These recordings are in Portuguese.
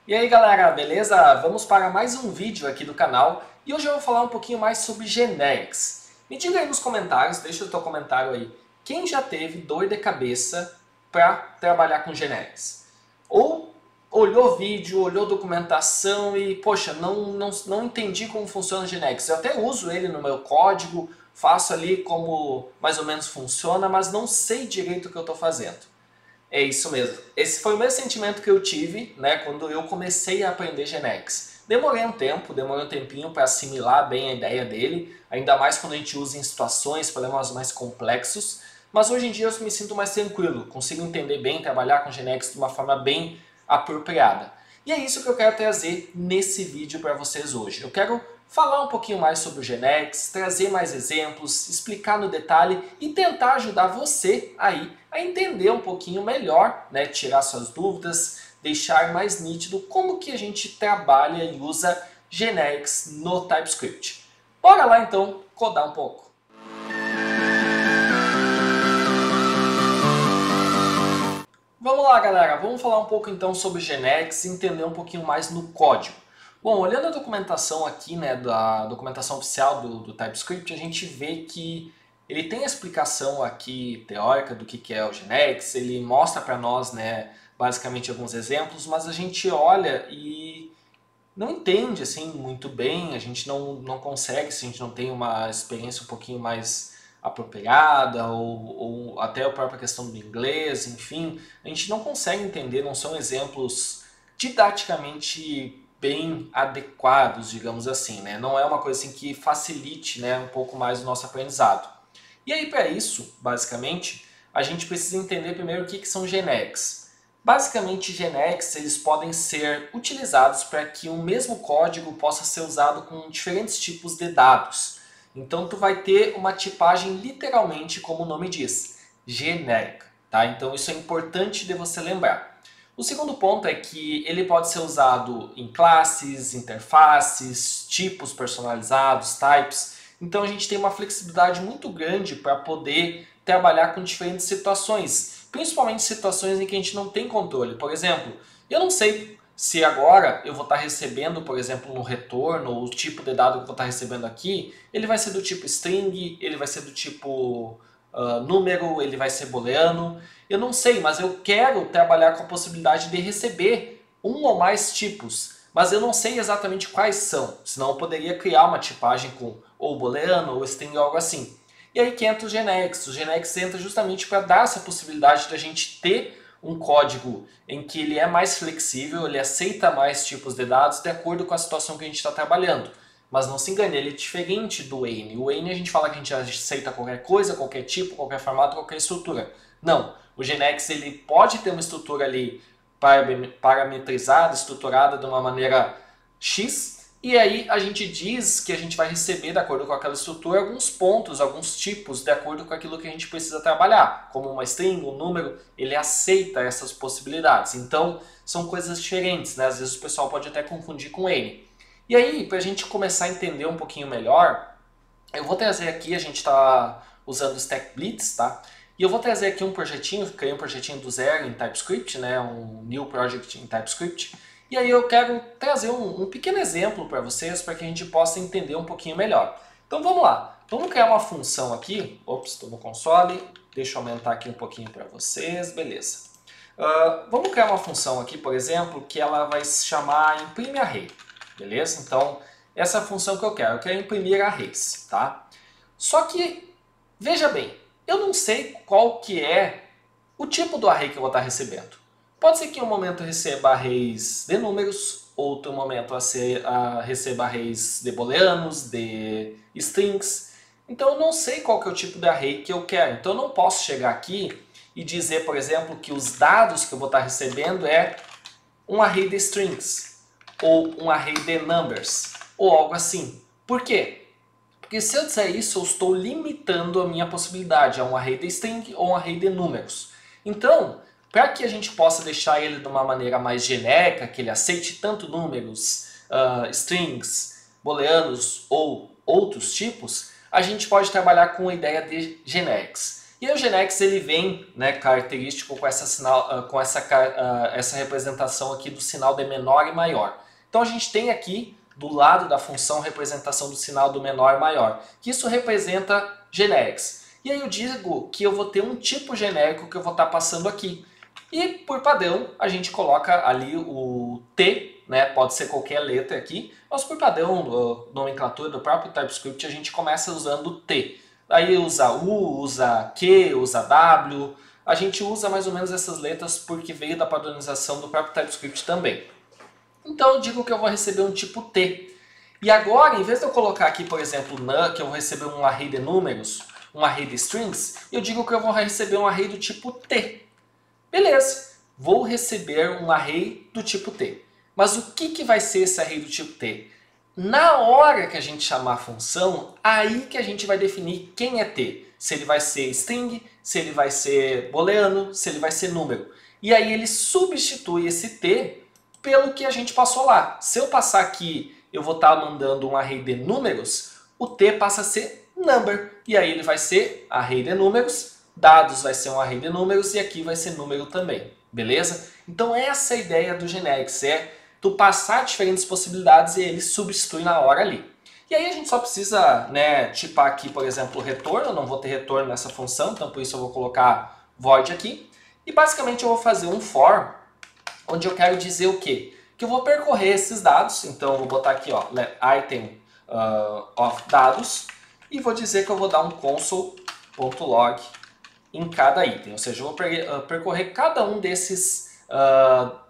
E aí galera, beleza? Vamos para mais um vídeo aqui do canal e hoje eu vou falar um pouquinho mais sobre generics. Me diga aí nos comentários, deixa o teu comentário aí, quem já teve dor de cabeça para trabalhar com generics? Ou olhou vídeo, olhou documentação e, poxa, não entendi como funciona o generics. Eu até uso ele no meu código, faço ali como mais ou menos funciona, mas não sei direito o que eu estou fazendo. É isso mesmo. Esse foi o mesmo sentimento que eu tive, né, quando eu comecei a aprender generics. Demorei um tempinho para assimilar bem a ideia dele, ainda mais quando a gente usa em situações, problemas mais complexos, mas hoje em dia eu me sinto mais tranquilo, consigo entender bem, trabalhar com generics de uma forma bem apropriada. E é isso que eu quero trazer nesse vídeo para vocês hoje. Eu quero falar um pouquinho mais sobre o generics, trazer mais exemplos, explicar no detalhe e tentar ajudar você aí a entender um pouquinho melhor, né, tirar suas dúvidas, deixar mais nítido como que a gente trabalha e usa generics no TypeScript. Bora lá então codar um pouco. Vamos lá galera, vamos falar um pouco então sobre generics e entender um pouquinho mais no código. Bom, olhando a documentação aqui, né, da documentação oficial do TypeScript, a gente vê que ele tem a explicação aqui teórica do que é o generics, ele mostra para nós, né, basicamente alguns exemplos, mas a gente olha e não entende assim muito bem, a gente não consegue, se a gente não tem uma experiência um pouquinho mais apropriada ou até a própria questão do inglês, enfim, a gente não consegue entender, não são exemplos didaticamente bem adequados, digamos assim, né? Não é uma coisa assim que facilite, né, um pouco mais o nosso aprendizado. E aí para isso, basicamente, a gente precisa entender primeiro o que são generics. Basicamente, generics eles podem ser utilizados para que um mesmo código possa ser usado com diferentes tipos de dados. Então tu vai ter uma tipagem literalmente como o nome diz, genérica, tá? Então isso é importante de você lembrar. O segundo ponto é que ele pode ser usado em classes, interfaces, tipos personalizados, types. Então a gente tem uma flexibilidade muito grande para poder trabalhar com diferentes situações, principalmente situações em que a gente não tem controle. Por exemplo, eu não sei se agora eu vou estar recebendo, por exemplo, no retorno, o tipo de dado que eu vou estar recebendo aqui, ele vai ser do tipo string, ele vai ser do tipo número, ele vai ser booleano. Eu não sei, mas eu quero trabalhar com a possibilidade de receber um ou mais tipos, mas eu não sei exatamente quais são, senão eu poderia criar uma tipagem com ou booleano ou string ou algo assim. E aí que entra os generics. Os generics entram justamente para dar essa possibilidade da gente ter um código em que ele é mais flexível, ele aceita mais tipos de dados de acordo com a situação que a gente está trabalhando. Mas não se engane, ele é diferente do N. O N a gente fala que a gente aceita qualquer coisa, qualquer tipo, qualquer formato, qualquer estrutura. Não, o generics ele pode ter uma estrutura ali parametrizada, estruturada de uma maneira X, e aí a gente diz que a gente vai receber, de acordo com aquela estrutura, alguns pontos, alguns tipos, de acordo com aquilo que a gente precisa trabalhar. Como uma string, um número, ele aceita essas possibilidades. Então, são coisas diferentes, né? Às vezes o pessoal pode até confundir com N. E aí, para a gente começar a entender um pouquinho melhor, eu vou trazer aqui, a gente está usando o Stack Blitz, tá? E eu vou trazer aqui um projetinho, criei um projetinho do zero em TypeScript, né? Um new project em TypeScript. E aí eu quero trazer um pequeno exemplo para vocês, para que a gente possa entender um pouquinho melhor. Então vamos lá. Vamos criar uma função aqui. Ops, estou no console. Deixa eu aumentar aqui um pouquinho para vocês. Beleza. Vamos criar uma função aqui, por exemplo, que ela vai se chamar imprime array. Beleza? Então, essa é a função que eu quero. Eu quero imprimir arrays, tá? Só que, veja bem, eu não sei qual que é o tipo do array que eu vou estar recebendo. Pode ser que em um momento eu receba arrays de números, outro momento eu receba arrays de booleanos, de strings. Então eu não sei qual que é o tipo de array que eu quero. Então eu não posso chegar aqui e dizer, por exemplo, que os dados que eu vou estar recebendo é um array de strings, ou um array de numbers, ou algo assim. Por quê? Porque se eu disser isso, eu estou limitando a minha possibilidade a um array de string ou um array de números. Então, para que a gente possa deixar ele de uma maneira mais genérica, que ele aceite tanto números, strings, booleanos ou outros tipos, a gente pode trabalhar com a ideia de generics. E aí o GENERICS ele vem, né, característico com essa representação aqui do sinal de menor e maior. Então a gente tem aqui do lado da função representação do sinal do menor e maior, que isso representa GENERICS. E aí eu digo que eu vou ter um tipo genérico que eu vou estar passando aqui. E por padrão a gente coloca ali o T, né, pode ser qualquer letra aqui, mas por padrão, nomenclatura do próprio TypeScript, a gente começa usando T. Aí usa U, usa Q, usa W, a gente usa mais ou menos essas letras porque veio da padronização do próprio TypeScript também. Então eu digo que eu vou receber um tipo T. E agora, em vez de eu colocar aqui, por exemplo, num, que eu vou receber um array de números, um array de strings, eu digo que eu vou receber um array do tipo T. Beleza, vou receber um array do tipo T. Mas o que vai ser esse array do tipo T? Na hora que a gente chamar a função, aí que a gente vai definir quem é T. Se ele vai ser string, se ele vai ser booleano, se ele vai ser número. E aí ele substitui esse T pelo que a gente passou lá. Se eu passar aqui, eu vou estar mandando um array de números, o T passa a ser number. E aí ele vai ser array de números, dados vai ser um array de números e aqui vai ser número também. Beleza? Então essa é a ideia do GENERICS, é tu passar diferentes possibilidades e ele substitui na hora ali. E aí a gente só precisa, né, tipar aqui, por exemplo, retorno. Eu não vou ter retorno nessa função, então por isso eu vou colocar void aqui. E basicamente eu vou fazer um for, onde eu quero dizer o quê? Que eu vou percorrer esses dados, então eu vou botar aqui, ó, item of dados, e vou dizer que eu vou dar um console.log em cada item, ou seja, eu vou percorrer cada um desses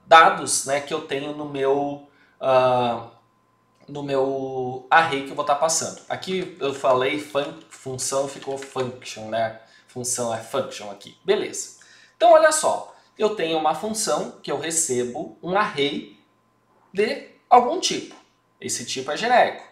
dados, né, que eu tenho no meu array que eu vou estar passando. Aqui eu falei função, ficou function, né? Função é function aqui. Beleza. Então olha só, eu tenho uma função que eu recebo um array de algum tipo. Esse tipo é genérico.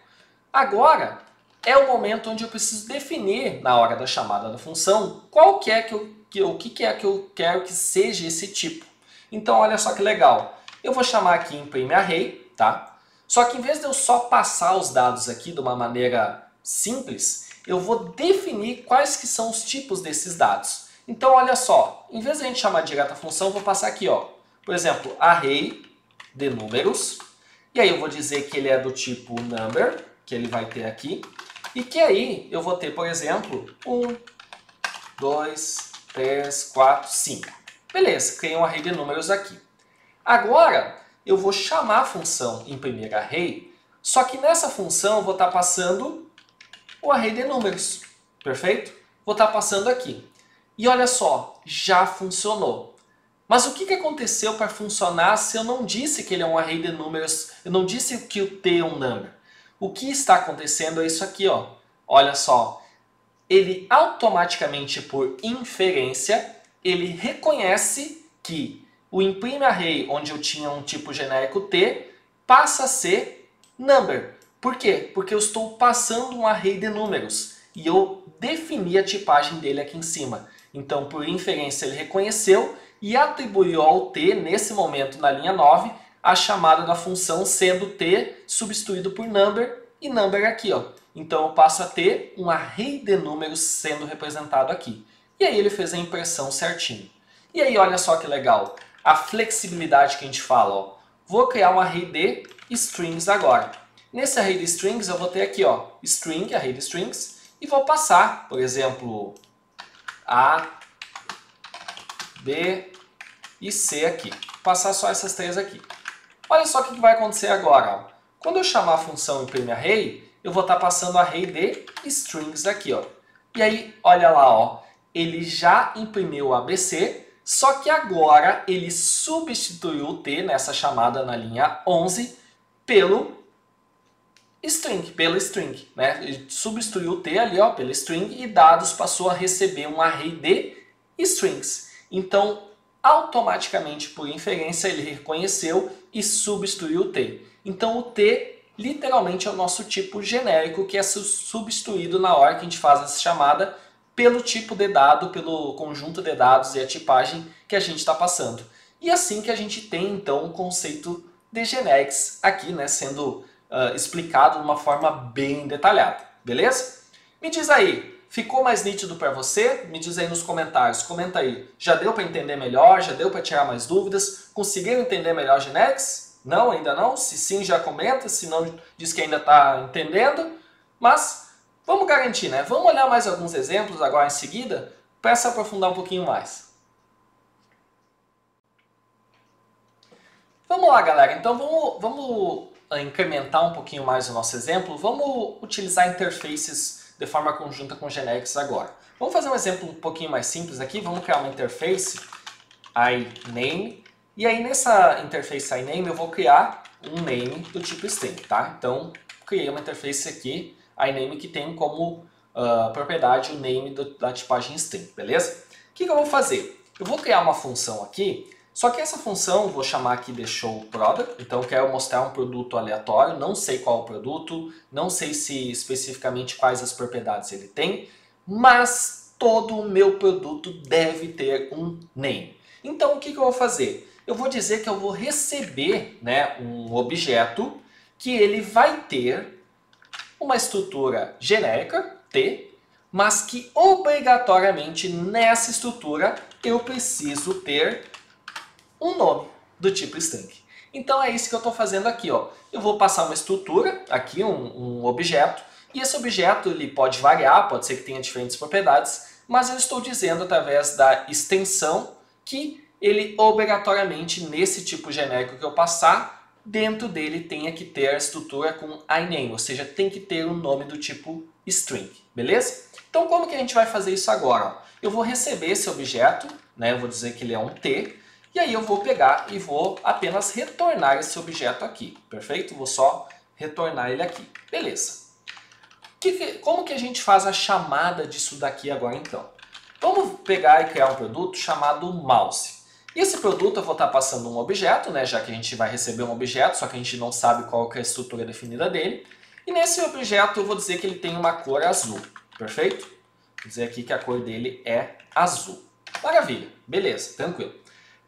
Agora é o momento onde eu preciso definir, na hora da chamada da função, qual que é o que é que eu quero que seja esse tipo. Então olha só que legal. Eu vou chamar aqui imprime array, tá? Só que em vez de eu só passar os dados aqui de uma maneira simples, eu vou definir quais que são os tipos desses dados. Então olha só, em vez de a gente chamar direto a função, eu vou passar aqui, ó, por exemplo, array de números, e aí eu vou dizer que ele é do tipo number, que ele vai ter aqui, e que aí eu vou ter, por exemplo, 1, 2, 3, 4, 5. Beleza, criei um array de números aqui. Agora eu vou chamar a função imprimir array, só que nessa função eu vou estar passando o array de números, perfeito? Vou estar passando aqui. E olha só, já funcionou. Mas o que aconteceu para funcionar se eu não disse que ele é um array de números, eu não disse que o T é um number? O que está acontecendo é isso aqui, ó. Olha só, ele automaticamente, por inferência, ele reconhece que o imprime array, onde eu tinha um tipo genérico T, passa a ser number. Por quê? Porque eu estou passando um array de números e eu defini a tipagem dele aqui em cima. Então, por inferência, ele reconheceu e atribuiu ao T, nesse momento, na linha 9, a chamada da função sendo T substituído por number e number aqui, ó. Então eu passo a ter um array de números sendo representado aqui. E aí ele fez a impressão certinho. E aí olha só que legal, a flexibilidade que a gente fala, ó. Vou criar um array de strings agora. Nesse array de strings eu vou ter aqui, ó, string, array de strings, e vou passar, por exemplo, A, B e C aqui. Vou passar só essas três aqui. Olha só o que vai acontecer agora, ó. Quando eu chamar a função imprime array, eu vou estar passando array de strings aqui, ó. E aí, olha lá, ó, ele já imprimiu o ABC, só que agora ele substituiu o T nessa chamada na linha 11 pelo string, né? Ele substituiu o T ali, ó, pelo string e dados passou a receber um array de strings. Então, automaticamente, por inferência, ele reconheceu e substituiu o T. Então, o T literalmente é o nosso tipo genérico que é substituído na hora que a gente faz essa chamada pelo tipo de dado, pelo conjunto de dados e a tipagem que a gente está passando. E assim que a gente tem, então, o conceito de generics aqui, né, sendo explicado de uma forma bem detalhada. Beleza? Me diz aí, Ficou mais nítido para você? Me diz aí nos comentários. Comenta aí. Já deu para entender melhor? Já deu para tirar mais dúvidas? Conseguiram entender melhor Genetics? Não? Ainda não? Se sim, já comenta. Se não, diz que ainda está entendendo. Mas vamos garantir, né? Vamos olhar mais alguns exemplos agora em seguida para se aprofundar um pouquinho mais. Vamos lá, galera. Então vamos incrementar um pouquinho mais o nosso exemplo. Vamos utilizar interfaces de forma conjunta com Genetics agora. Vamos fazer um exemplo um pouquinho mais simples aqui. Vamos criar uma interface iname. E aí nessa interface iname eu vou criar um name do tipo string, tá? Então criei uma interface aqui, iname, que tem como propriedade o name da tipagem string, beleza? O que eu vou fazer? Eu vou criar uma função aqui. Só que essa função eu vou chamar aqui de showProduct, então eu quero mostrar um produto aleatório, não sei qual é o produto, não sei se especificamente quais as propriedades ele tem, mas todo o meu produto deve ter um name. Então o que eu vou fazer? Eu vou dizer que eu vou receber, né, um objeto que ele vai ter uma estrutura genérica, T, mas que obrigatoriamente nessa estrutura eu preciso ter um nome do tipo string. Então é isso que eu estou fazendo aqui, ó. Eu vou passar uma estrutura, aqui um objeto, e esse objeto ele pode variar, pode ser que tenha diferentes propriedades, mas eu estou dizendo através da extensão que ele obrigatoriamente, nesse tipo genérico que eu passar, dentro dele tenha que ter a estrutura com iname, ou seja, tem que ter um nome do tipo string, beleza? Então como que a gente vai fazer isso agora? Eu vou receber esse objeto, né? Eu vou dizer que ele é um T, e aí eu vou pegar e vou apenas retornar esse objeto aqui, perfeito? Vou só retornar ele aqui, beleza. Como que a gente faz a chamada disso daqui agora então? Vamos pegar e criar um produto chamado mouse. E esse produto eu vou estar passando um objeto, né, já que a gente vai receber um objeto, só que a gente não sabe qual que é a estrutura definida dele. E nesse objeto eu vou dizer que ele tem uma cor azul, perfeito? Vou dizer aqui que a cor dele é azul. Maravilha, beleza, tranquilo.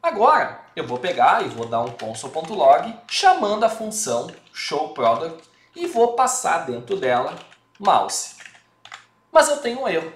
Agora eu vou pegar e vou dar um console.log chamando a função showProduct e vou passar dentro dela mouse. Mas eu tenho um erro.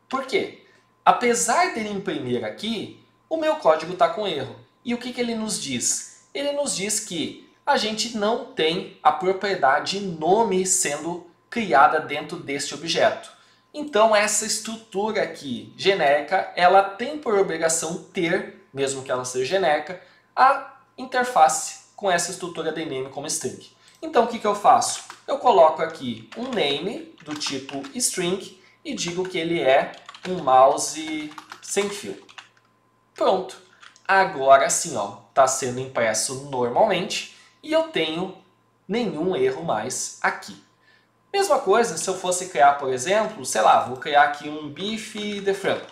Por quê? Apesar dele imprimir aqui, o meu código está com erro. E o que ele nos diz? Ele nos diz que a gente não tem a propriedade nome sendo criada dentro deste objeto. Então essa estrutura aqui genérica, ela tem por obrigação ter, mesmo que ela seja genérica, a interface com essa estrutura de name como string. Então o que eu faço? Eu coloco aqui um name do tipo string e digo que ele é um mouse sem fio. Pronto. Agora sim, está sendo impresso normalmente e eu tenho nenhum erro mais aqui. Mesma coisa se eu fosse criar, por exemplo, sei lá, vou criar aqui um bife de frango.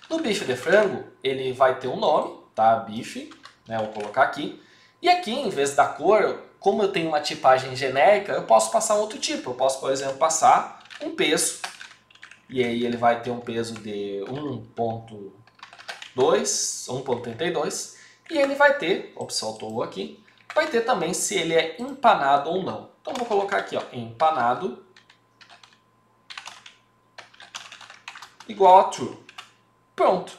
No bife de frango, ele vai ter um nome, tá? Bife, né? Vou colocar aqui. E aqui, em vez da cor, como eu tenho uma tipagem genérica, eu posso passar outro tipo. Eu posso, por exemplo, passar um peso. E aí ele vai ter um peso de 1.2, 1.32. E ele vai ter, ops, soltou o aqui, vai ter também se ele é empanado ou não. Então vou colocar aqui, ó, empanado igual a true. Pronto.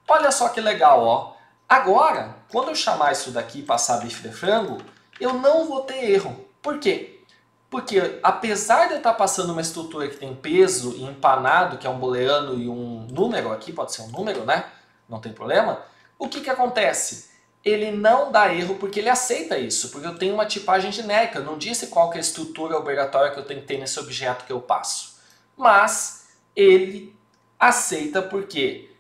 Olha só que legal, ó. Agora, quando eu chamar isso daqui e passar bife de frango, eu não vou ter erro. Por quê? Porque apesar de eu estar passando uma estrutura que tem peso e empanado, que é um booleano e um número aqui, pode ser um número, né? Não tem problema. O que acontece? Ele não dá erro porque ele aceita isso, porque eu tenho uma tipagem genérica. Eu não disse qual que é a estrutura obrigatória que eu tenho que ter nesse objeto que eu passo. Mas ele aceita porque,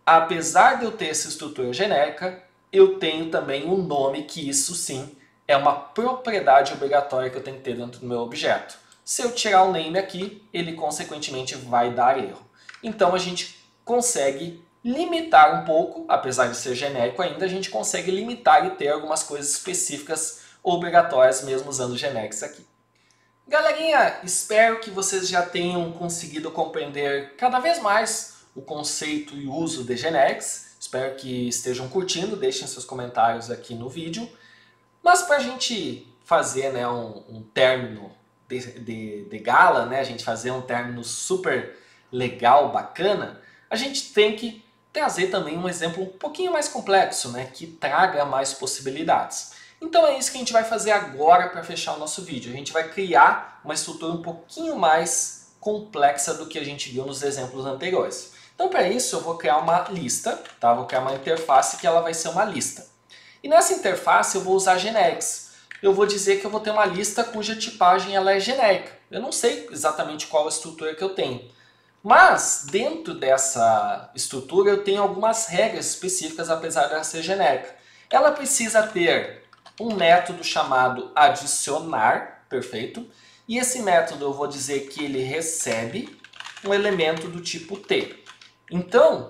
apesar de eu ter essa estrutura genérica, eu tenho também um nome que isso sim é uma propriedade obrigatória que eu tenho que ter dentro do meu objeto. Se eu tirar o name aqui, ele consequentemente vai dar erro. Então a gente consegue limitar um pouco, apesar de ser genérico ainda, a gente consegue limitar e ter algumas coisas específicas obrigatórias mesmo usando generics aqui. Galerinha, espero que vocês já tenham conseguido compreender cada vez mais o conceito e uso de generics. Espero que estejam curtindo, deixem seus comentários aqui no vídeo. Mas para a gente fazer, né, um término de gala, né, a gente fazer um término super legal, bacana, a gente tem que trazer também um exemplo um pouquinho mais complexo, né, que traga mais possibilidades. Então é isso que a gente vai fazer agora para fechar o nosso vídeo. A gente vai criar uma estrutura um pouquinho mais complexa do que a gente viu nos exemplos anteriores. Então para isso eu vou criar uma lista, tá? Vou criar uma interface que ela vai ser uma lista. E nessa interface eu vou usar generics. Eu vou dizer que eu vou ter uma lista cuja tipagem ela é genérica. Eu não sei exatamente qual a estrutura que eu tenho. Mas dentro dessa estrutura eu tenho algumas regras específicas, apesar dela ser genérica. Ela precisa ter um método chamado adicionar, perfeito? E esse método eu vou dizer que ele recebe um elemento do tipo t. Então,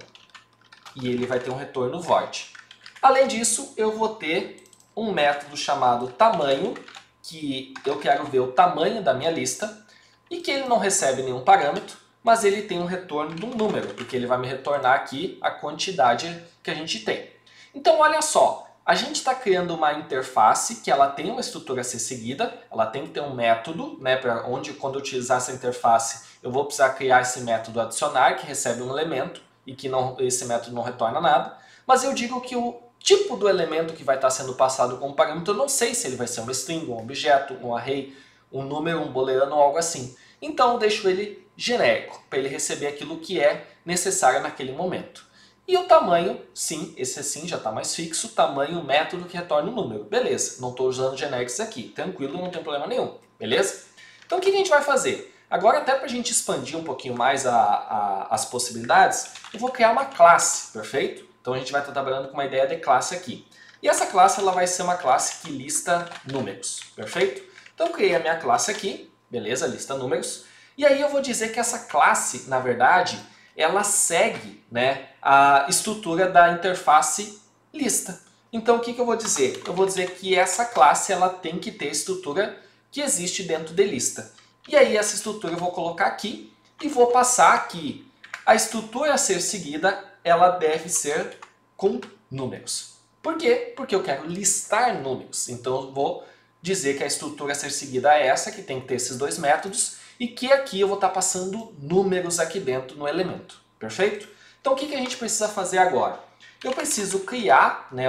e ele vai ter um retorno void. Além disso, eu vou ter um método chamado tamanho, que eu quero ver o tamanho da minha lista, e que ele não recebe nenhum parâmetro, mas ele tem um retorno de um número, porque ele vai me retornar aqui a quantidade que a gente tem. Então olha só, a gente está criando uma interface que ela tem uma estrutura a ser seguida, ela tem que ter um método, né, para onde quando eu utilizar essa interface eu vou precisar criar esse método adicionar, que recebe um elemento, e que esse método não retorna nada, mas eu digo que o tipo do elemento que vai estar sendo passado como parâmetro, eu não sei se ele vai ser uma string, um objeto, um array, um número, um booleano ou algo assim. Então eu deixo ele genérico, para ele receber aquilo que é necessário naquele momento. E o tamanho, sim, esse sim já está mais fixo, tamanho, método que retorna o número. Beleza, não estou usando generics aqui, tranquilo, não tem problema nenhum, beleza? Então o que a gente vai fazer? Agora, até para a gente expandir um pouquinho mais as possibilidades, eu vou criar uma classe, perfeito? Então a gente vai estar trabalhando com uma ideia de classe aqui. E essa classe ela vai ser uma classe que lista números, perfeito? Então eu criei a minha classe aqui, beleza, lista números. E aí eu vou dizer que essa classe, na verdade, ela segue, né, a estrutura da interface lista. Então o que eu vou dizer? Eu vou dizer que essa classe ela tem que ter a estrutura que existe dentro de lista. E aí essa estrutura eu vou colocar aqui e vou passar aqui. A estrutura a ser seguida ela deve ser com números. Por quê? Porque eu quero listar números. Então eu vou dizer que a estrutura a ser seguida é essa, que tem que ter esses dois métodos, e que aqui eu vou estar passando números aqui dentro no elemento. Perfeito? Então o que a gente precisa fazer agora? Eu preciso criar, né,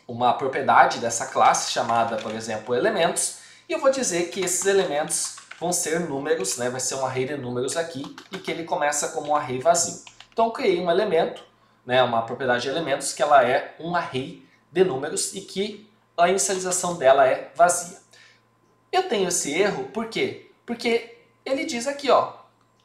uma propriedade dessa classe chamada, por exemplo, elementos, e eu vou dizer que esses elementos vão ser números, né, vai ser um array de números aqui, e que ele começa como um array vazio. Então eu criei um elemento, né, uma propriedade de elementos, que ela é um array de números e que a inicialização dela é vazia. Eu tenho esse erro, por quê? Porque ele diz aqui, ó,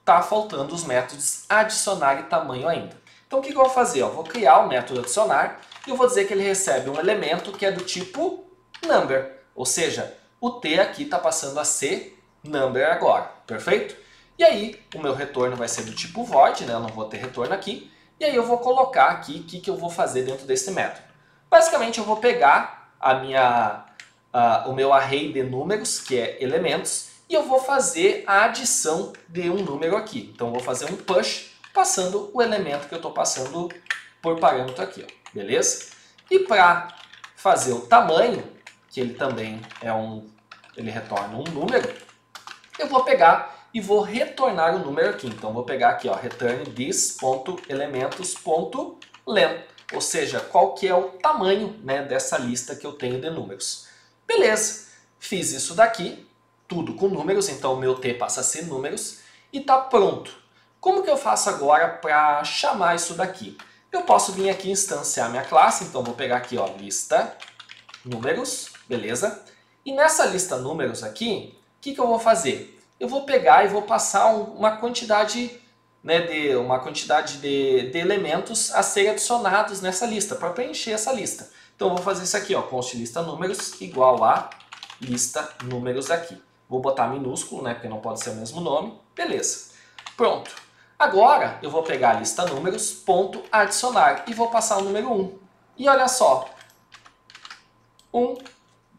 tá faltando os métodos adicionar e tamanho ainda. Então o que eu vou fazer? Eu vou criar o método adicionar e eu vou dizer que ele recebe um elemento que é do tipo number, ou seja, o t aqui está passando a ser number agora, perfeito? E aí o meu retorno vai ser do tipo void, né? Eu não vou ter retorno aqui, e aí eu vou colocar aqui o que eu vou fazer dentro desse método. Basicamente eu vou pegar o meu array de números, que é elementos, e eu vou fazer a adição de um número aqui. Então eu vou fazer um push passando o elemento que eu estou passando por parâmetro aqui, ó, beleza? E para fazer o tamanho, que ele também ele retorna um número, eu vou pegar e vou retornar o número aqui. Então vou pegar aqui, ó, return this.elementos.len, ou seja, qual que é o tamanho, né, dessa lista que eu tenho de números. Beleza, fiz isso daqui, tudo com números, então o meu t passa a ser números e está pronto. Como que eu faço agora para chamar isso daqui? Eu posso vir aqui instanciar minha classe, então vou pegar aqui, ó, lista números, beleza? E nessa lista números aqui, o que eu vou fazer? Eu vou pegar e vou passar uma quantidade, né, de elementos a serem adicionados nessa lista, para preencher essa lista. Então eu vou fazer isso aqui, ó, const lista números igual a lista números aqui. Vou botar minúsculo, né, porque não pode ser o mesmo nome. Beleza. Pronto. Agora eu vou pegar a lista números, ponto adicionar, e vou passar o número 1. E olha só. 1,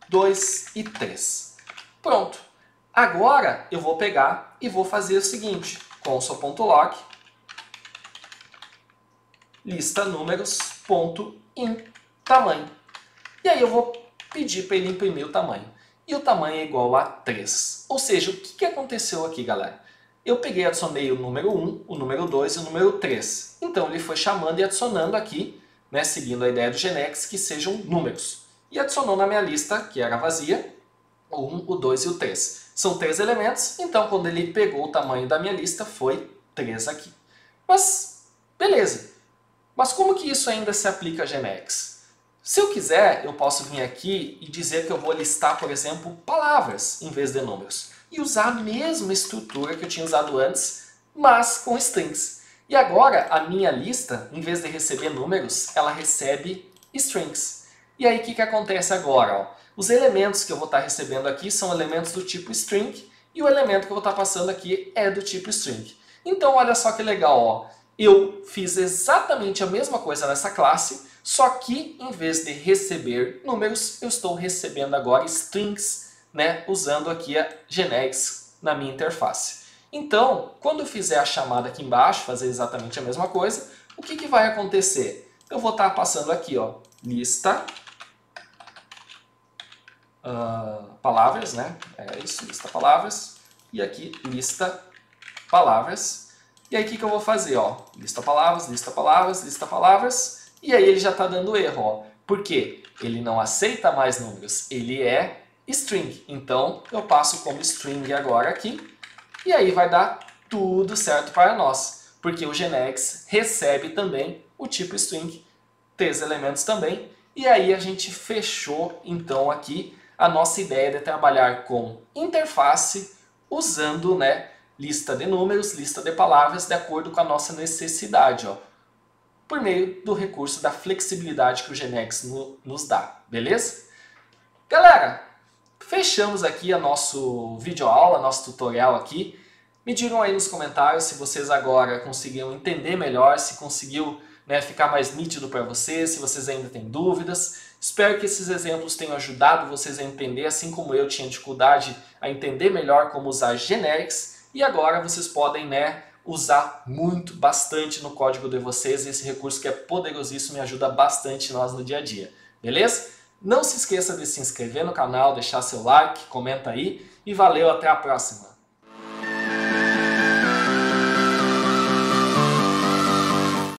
2 e 3. Pronto. Agora eu vou pegar e vou fazer o seguinte. Console.log lista números, ponto in tamanho. E aí eu vou pedir para ele imprimir o tamanho. e o tamanho é igual a 3. Ou seja, o que aconteceu aqui, galera? Eu peguei e adicionei o número 1, o número 2 e o número 3. Então ele foi chamando e adicionando aqui, né, seguindo a ideia do GENEX, que sejam números. E adicionou na minha lista, que era vazia, o 1, o 2 e o 3. São 3 elementos, então quando ele pegou o tamanho da minha lista, foi 3 aqui. Mas, beleza. Mas como que isso ainda se aplica a GENEX? Se eu quiser, eu posso vir aqui e dizer que eu vou listar, por exemplo, palavras em vez de números. E usar a mesma estrutura que eu tinha usado antes, mas com strings. E agora, a minha lista, em vez de receber números, ela recebe strings. E aí, o que acontece agora? Ó? Os elementos que eu vou estar recebendo aqui são elementos do tipo string, e o elemento que eu vou estar passando aqui é do tipo string. Então, olha só que legal, ó. Eu fiz exatamente a mesma coisa nessa classe, só que em vez de receber números, eu estou recebendo agora strings, né, usando aqui a GENEX na minha interface. Então, quando eu fizer a chamada aqui embaixo, fazer exatamente a mesma coisa, o que vai acontecer? Eu vou estar passando aqui, ó, lista, palavras, né? É isso, lista palavras, e aqui lista palavras. E aí o que eu vou fazer? Ó, lista palavras, lista palavras, lista palavras, e aí ele já está dando erro. Ó. Por quê? Ele não aceita mais números, ele é string. Então eu passo como string agora aqui, e aí vai dar tudo certo para nós, porque o GENEX recebe também o tipo string, 3 elementos também, e aí a gente fechou então aqui a nossa ideia de trabalhar com interface usando, né, lista de números, lista de palavras, de acordo com a nossa necessidade, ó, por meio do recurso da flexibilidade que o GENEX nos dá, beleza? Galera, fechamos aqui a nosso videoaula, nosso tutorial aqui. Me digam aí nos comentários se vocês agora conseguiram entender melhor, se conseguiu, né, ficar mais nítido para vocês, se vocês ainda têm dúvidas. Espero que esses exemplos tenham ajudado vocês a entender, assim como eu tinha dificuldade a entender melhor como usar GENEX. E agora vocês podem, né, usar muito, bastante no código de vocês. Esse recurso que é poderosíssimo e ajuda bastante nós no dia a dia. Beleza? Não se esqueça de se inscrever no canal, deixar seu like, comenta aí e valeu, até a próxima!